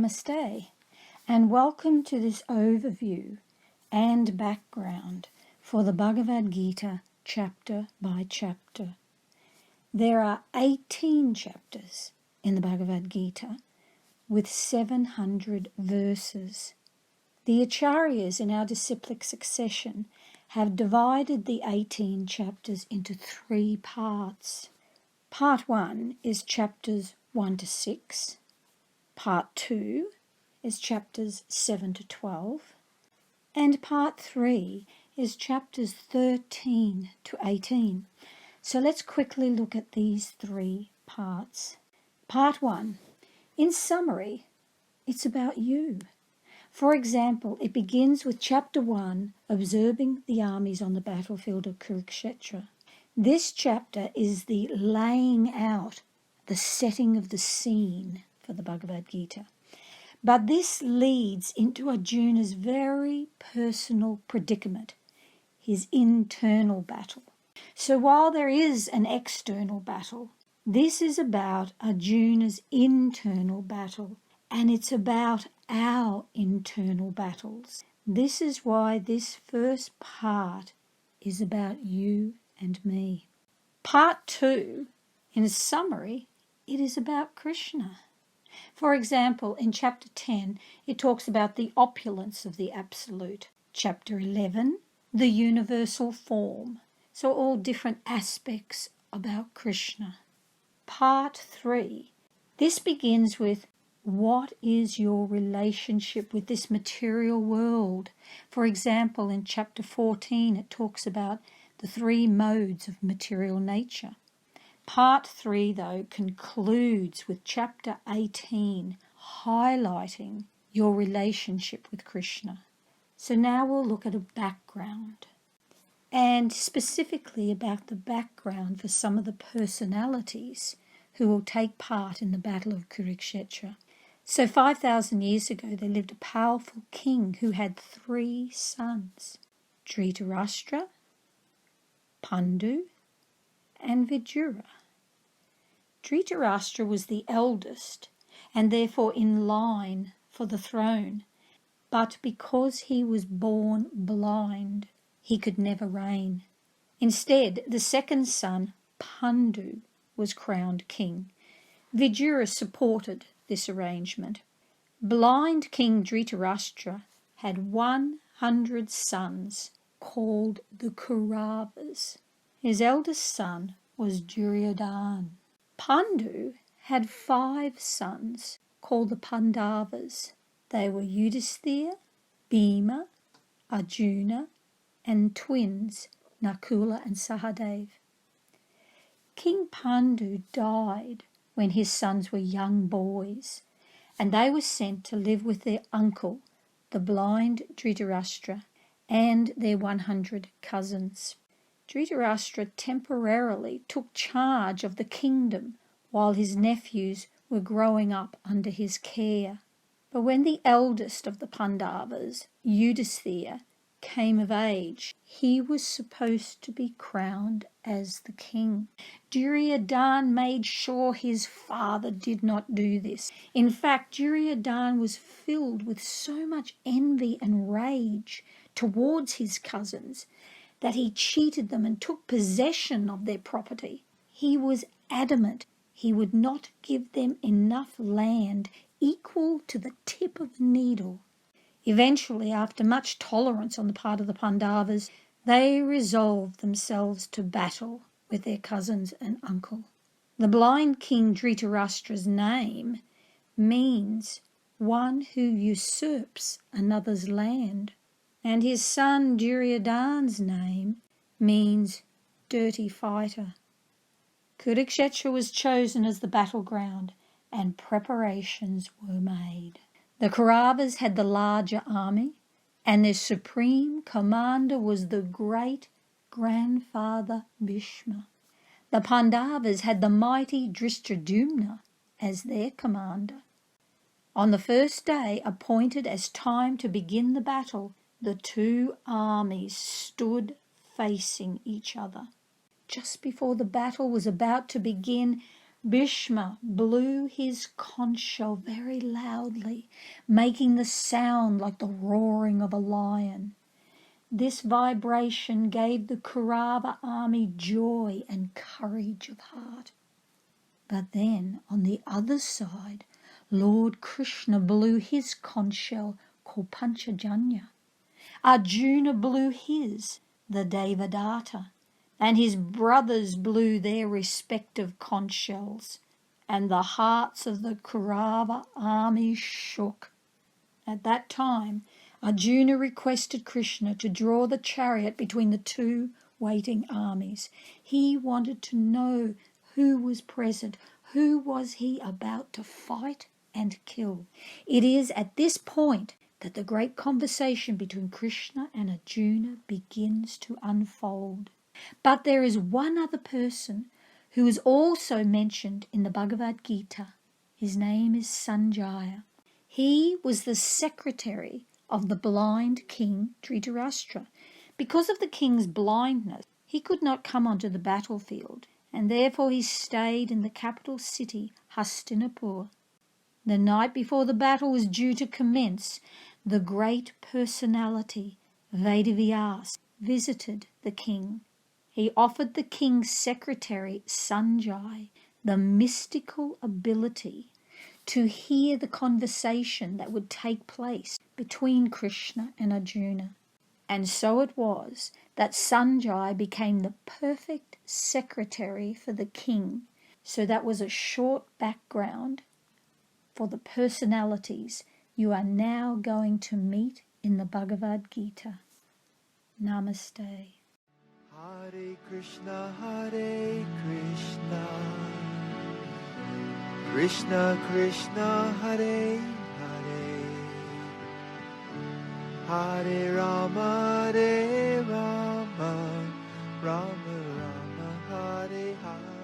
Namaste, and welcome to this overview and background for the Bhagavad Gita chapter by chapter. There are 18 chapters in the Bhagavad Gita with 700 verses. The Acharyas in our disciplic succession have divided the 18 chapters into 3 parts. Part 1 is chapters 1 to 6. Part 2 is chapters 7 to 12. And Part 3 is chapters 13 to 18. So let's quickly look at these 3 parts. Part 1. In summary, it's about you. For example, it begins with chapter 1, observing the armies on the battlefield of Kurukshetra. This chapter is the laying out, the setting of the scene for the Bhagavad Gita. But this leads into Arjuna's very personal predicament, his internal battle. So while there is an external battle, this is about Arjuna's internal battle, and it's about our internal battles. This is why this first part is about you and me. Part 2, in summary, it is about Krishna. For example, in chapter 10, it talks about the opulence of the Absolute. Chapter 11, the universal form. So all different aspects about Krishna. Part 3, this begins with what is your relationship with this material world? For example, in chapter 14, it talks about the 3 modes of material nature. Part 3, though, concludes with chapter 18, highlighting your relationship with Krishna. So now we'll look at a background, and specifically about the background for some of the personalities who will take part in the Battle of Kurukshetra. So 5,000 years ago, there lived a powerful king who had 3 sons, Dhritarashtra, Pandu, and Vidura. Dhritarashtra was the eldest and therefore in line for the throne, but because he was born blind, he could never reign. Instead, the second son, Pandu, was crowned king. Vidura supported this arrangement. Blind King Dhritarashtra had 100 sons called the Kauravas. His eldest son was Duryodhana. Pandu had 5 sons called the Pandavas. They were Yudhisthira, Bhima, Arjuna, and twins Nakula and Sahadev. King Pandu died when his sons were young boys, and they were sent to live with their uncle, the blind Dhritarashtra, and their 100 cousins. Dhritarashtra temporarily took charge of the kingdom while his nephews were growing up under his care. But when the eldest of the Pandavas, Yudhisthira, came of age, he was supposed to be crowned as the king. Duryodhana made sure his father did not do this. In fact, Duryodhana was filled with so much envy and rage towards his cousins that he cheated them and took possession of their property. He was adamant he would not give them enough land equal to the tip of a needle. Eventually, after much tolerance on the part of the Pandavas, they resolved themselves to battle with their cousins and uncle. The blind king Dhritarashtra's name means one who usurps another's land, and his son Duryodhana's name means dirty fighter. Kurukshetra was chosen as the battleground, and preparations were made. The Kauravas had the larger army, and their supreme commander was the great-grandfather Bhishma. The Pandavas had the mighty Dhristadyumna as their commander. On the first day appointed as time to begin the battle, the 2 armies stood facing each other. Just before the battle was about to begin, Bhishma blew his conch shell very loudly, making the sound like the roaring of a lion. This vibration gave the Kaurava army joy and courage of heart. But then, on the other side, Lord Krishna blew his conch shell called Panchajanya. Arjuna blew his, the Devadatta, and his brothers blew their respective conch shells, and the hearts of the Kaurava army shook. At that time, Arjuna requested Krishna to draw the chariot between the two waiting armies. He wanted to know who was present, who was he about to fight and kill. It is at this point that the great conversation between Krishna and Arjuna begins to unfold. But there is one other person who is also mentioned in the Bhagavad Gita. His name is Sanjaya. He was the secretary of the blind king Dhritarashtra. Because of the king's blindness, he could not come onto the battlefield, and therefore he stayed in the capital city, Hastinapur. The night before the battle was due to commence, the great personality, Vedavyas, visited the king. He offered the king's secretary, Sanjay, the mystical ability to hear the conversation that would take place between Krishna and Arjuna. And so it was that Sanjay became the perfect secretary for the king. So that was a short background for the personalities you are now going to meet in the Bhagavad Gita. Namaste. Hare Krishna, Krishna Krishna, Hare Hare, Hare Rama, Rama Rama, Hare Hare.